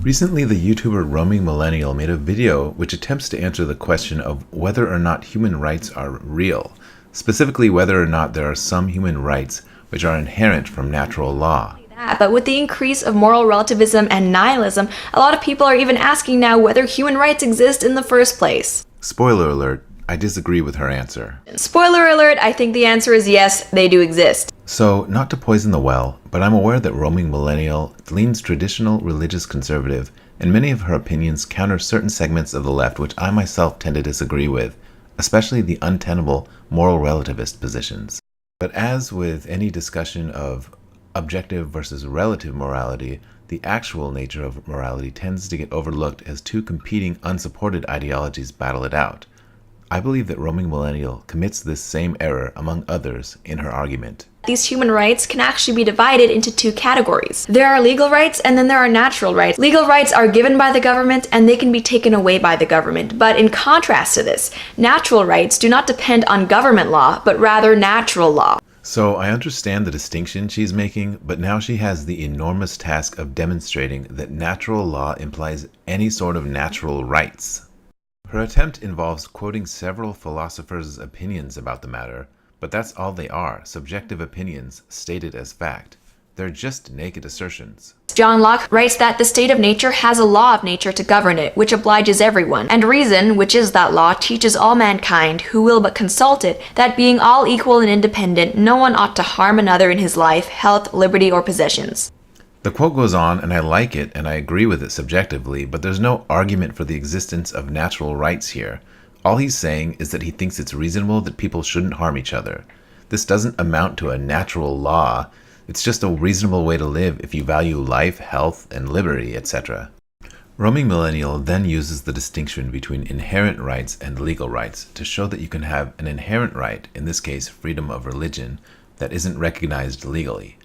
Recently, the YouTuber Roaming Millennial made a video which attempts to answer the question of whether or not human rights are real, specifically whether or not there are some human rights which are inherent from natural law. But with the increase of moral relativism and nihilism, a lot of people are even asking now whether human rights exist in the first place. Spoiler alert, I disagree with her answer. Spoiler alert, I think the answer is yes, they do exist. So, not to poison the well, but I'm aware that Roaming Millennial leans traditional religious conservative, and many of her opinions counter certain segments of the left which I myself tend to disagree with, especially the untenable moral relativist positions. But as with any discussion of objective versus relative morality, the actual nature of morality tends to get overlooked as two competing unsupported ideologies battle it out. I believe that Roaming Millennial commits this same error among others in her argument. These human rights can actually be divided into two categories. There are legal rights and then there are natural rights. Legal rights are given by the government and they can be taken away by the government. But in contrast to this, natural rights do not depend on government law, but rather natural law. So I understand the distinction she's making, but now she has the enormous task of demonstrating that natural law implies any sort of natural rights. Her attempt involves quoting several philosophers' opinions about the matter, but that's all they are, subjective opinions stated as fact. They're just naked assertions. John Locke writes that the state of nature has a law of nature to govern it, which obliges everyone, and reason, which is that law, teaches all mankind, who will but consult it, that being all equal and independent, no one ought to harm another in his life, health, liberty, or possessions. The quote goes on, and I like it, and I agree with it subjectively, but there's no argument for the existence of natural rights here. All he's saying is that he thinks it's reasonable that people shouldn't harm each other. This doesn't amount to a natural law. It's just a reasonable way to live if you value life, health, and liberty, etc. Roaming Millennial then uses the distinction between inherent rights and legal rights to show that you can have an inherent right, in this case freedom of religion, that isn't recognized legally.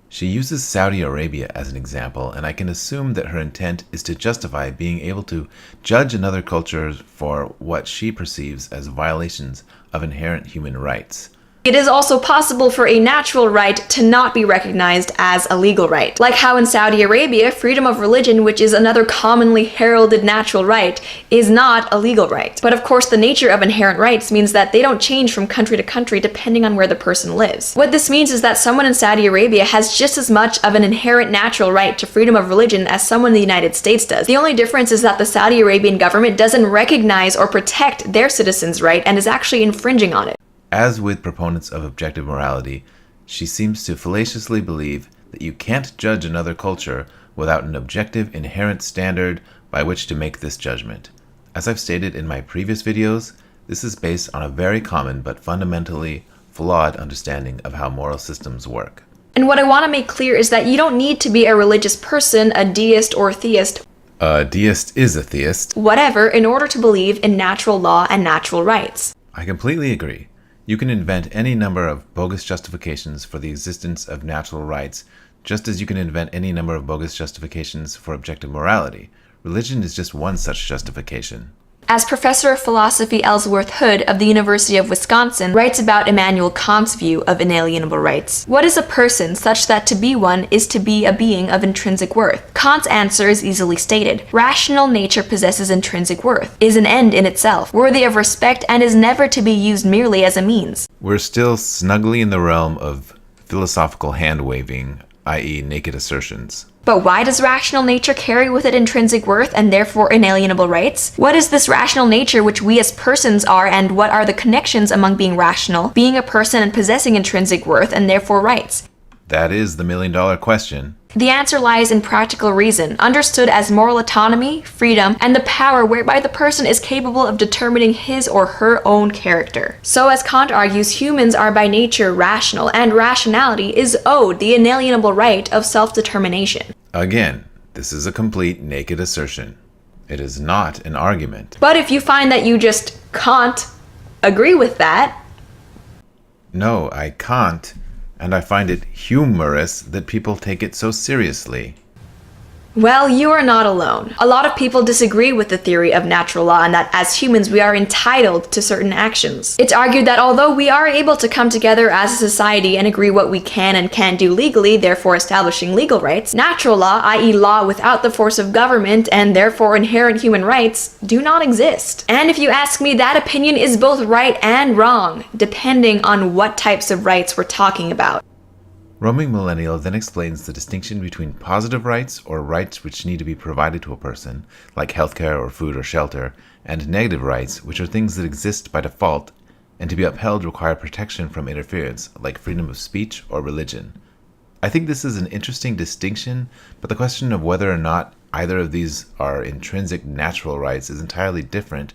She uses Saudi Arabia as an example, and I can assume that her intent is to justify being able to judge another culture for what she perceives as violations of inherent human rights. It is also possible for a natural right to not be recognized as a legal right. Like how in Saudi Arabia, freedom of religion, which is another commonly heralded natural right, is not a legal right. But of course, the nature of inherent rights means that they don't change from country to country depending on where the person lives. What this means is that someone in Saudi Arabia has just as much of an inherent natural right to freedom of religion as someone in the United States does. The only difference is that the Saudi Arabian government doesn't recognize or protect their citizens' right and is actually infringing on it. As with proponents of objective morality, she seems to fallaciously believe that you can't judge another culture without an objective inherent standard by which to make this judgment. As I've stated in my previous videos, this is based on a very common but fundamentally flawed understanding of how moral systems work. And what I want to make clear is that you don't need to be a religious person, a deist or theist, A deist is a theist. whatever, in order to believe in natural law and natural rights. I completely agree. You can invent any number of bogus justifications for the existence of natural rights, just as you can invent any number of bogus justifications for objective morality. Religion is just one such justification. As Professor of Philosophy Ellsworth Hood of the University of Wisconsin writes about Immanuel Kant's view of inalienable rights, what is a person such that to be one is to be a being of intrinsic worth? Kant's answer is easily stated. Rational nature possesses intrinsic worth, is an end in itself, worthy of respect, and is never to be used merely as a means. We're still snugly in the realm of philosophical hand-waving, i.e. naked assertions. But why does rational nature carry with it intrinsic worth and therefore inalienable rights? What is this rational nature which we as persons are, and what are the connections among being rational, being a person, and possessing intrinsic worth and therefore rights? That is the million-dollar question. The answer lies in practical reason, understood as moral autonomy, freedom, and the power whereby the person is capable of determining his or her own character. So as Kant argues, humans are by nature rational, and rationality is owed the inalienable right of self-determination. Again, this is a complete naked assertion. It is not an argument. But if you find that you just can't agree with that... No, I can't. And I find it humorous that people take it so seriously. Well, you are not alone. A lot of people disagree with the theory of natural law and that as humans we are entitled to certain actions. It's argued that although we are able to come together as a society and agree what we can and can't do legally, therefore establishing legal rights, natural law, i.e. law without the force of government and therefore inherent human rights, do not exist. And if you ask me, that opinion is both right and wrong, depending on what types of rights we're talking about. Roaming Millennial then explains the distinction between positive rights, or rights which need to be provided to a person, like healthcare or food or shelter, and negative rights, which are things that exist by default and to be upheld require protection from interference, like freedom of speech or religion. I think this is an interesting distinction, but the question of whether or not either of these are intrinsic natural rights is entirely different,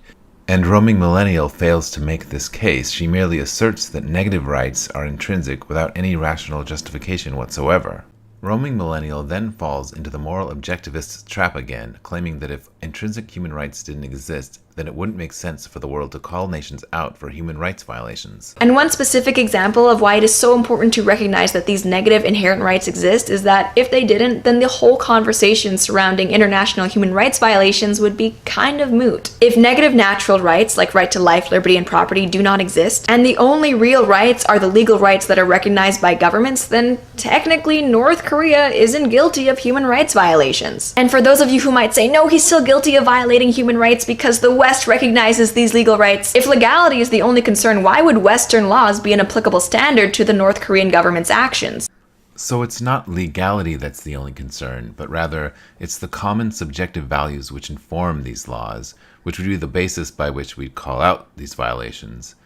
and Roaming Millennial fails to make this case. She merely asserts that negative rights are intrinsic without any rational justification whatsoever. Roaming Millennial then falls into the moral objectivist trap again, claiming that if intrinsic human rights didn't exist, then it wouldn't make sense for the world to call nations out for human rights violations. And one specific example of why it is so important to recognize that these negative inherent rights exist is that if they didn't, then the whole conversation surrounding international human rights violations would be kind of moot. If negative natural rights, like right to life, liberty, and property, do not exist, and the only real rights are the legal rights that are recognized by governments, then technically North Korea isn't guilty of human rights violations. And for those of you who might say, no, he's still guilty of violating human rights because the West recognizes these legal rights, if legality is the only concern, why would Western laws be an applicable standard to the North Korean government's actions? So it's not legality that's the only concern, but rather it's the common subjective values which inform these laws, which would be the basis by which we'd call out these violations.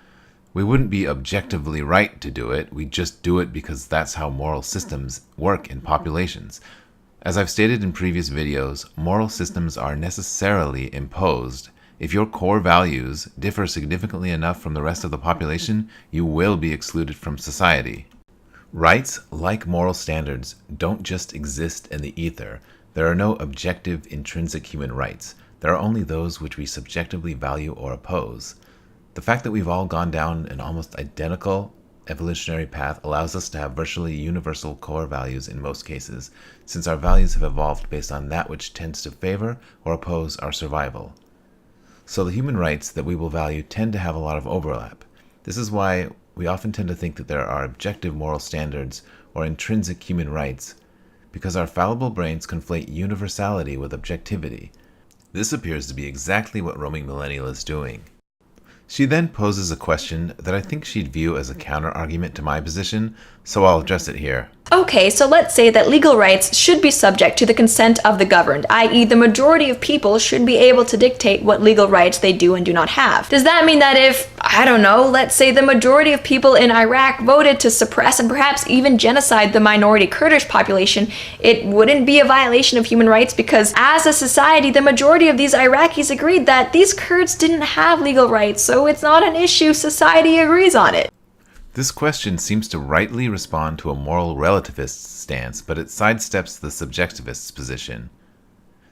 We wouldn't be objectively right to do it, we'd just do it because that's how moral systems work in populations. As I've stated in previous videos, moral systems are necessarily imposed. If your core values differ significantly enough from the rest of the population, you will be excluded from society. Rights, like moral standards, don't just exist in the ether. There are no objective, intrinsic human rights. There are only those which we subjectively value or oppose. The fact that we've all gone down an almost identical evolutionary path allows us to have virtually universal core values in most cases, since our values have evolved based on that which tends to favor or oppose our survival. So the human rights that we will value tend to have a lot of overlap. This is why we often tend to think that there are objective moral standards or intrinsic human rights, because our fallible brains conflate universality with objectivity. This appears to be exactly what Roaming Millennial is doing. She then poses a question that I think she'd view as a counter-argument to my position, so I'll address it here. Okay, so let's say that legal rights should be subject to the consent of the governed, i.e. the majority of people should be able to dictate what legal rights they do and do not have. Does that mean that if, I don't know, let's say the majority of people in Iraq voted to suppress and perhaps even genocide the minority Kurdish population, it wouldn't be a violation of human rights because as a society, the majority of these Iraqis agreed that these Kurds didn't have legal rights, so it's not an issue, society agrees on it. This question seems to rightly respond to a moral relativist stance, but it sidesteps the subjectivist's position.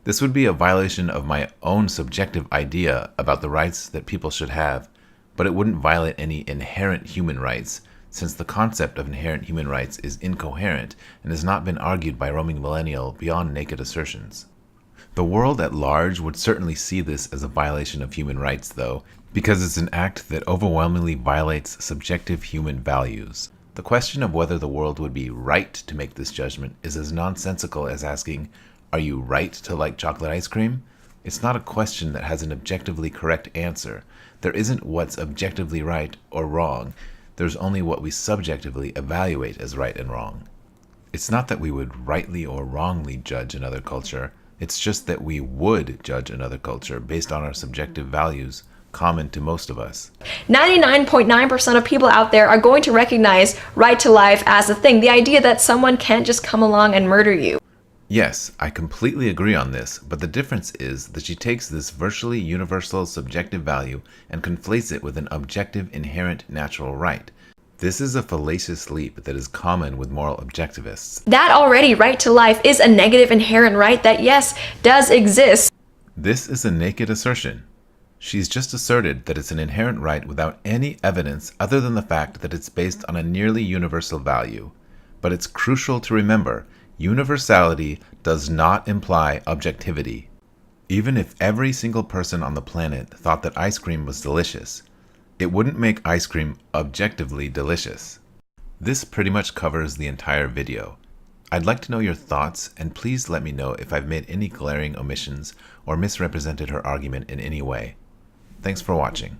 This would be a violation of my own subjective idea about the rights that people should have, but it wouldn't violate any inherent human rights, since the concept of inherent human rights is incoherent and has not been argued by Roaming Millennial beyond naked assertions. The world at large would certainly see this as a violation of human rights, though, because it's an act that overwhelmingly violates subjective human values. The question of whether the world would be right to make this judgment is as nonsensical as asking, are you right to like chocolate ice cream? It's not a question that has an objectively correct answer. There isn't what's objectively right or wrong. There's only what we subjectively evaluate as right and wrong. It's not that we would rightly or wrongly judge another culture. It's just that we would judge another culture based on our subjective values, common to most of us. 99.9% of people out there are going to recognize right to life as a thing, the idea that someone can't just come along and murder you. Yes, I completely agree on this, but the difference is that she takes this virtually universal subjective value and conflates it with an objective inherent natural right. This is a fallacious leap that is common with moral objectivists. That already right to life is a negative inherent right that, yes, does exist. This is a naked assertion. She's just asserted that it's an inherent right without any evidence other than the fact that it's based on a nearly universal value. But it's crucial to remember, Universality does not imply objectivity. Even if every single person on the planet thought that ice cream was delicious, it wouldn't make ice cream objectively delicious. This pretty much covers the entire video. I'd like to know your thoughts, and please let me know if I've made any glaring omissions or misrepresented her argument in any way. Thanks for watching.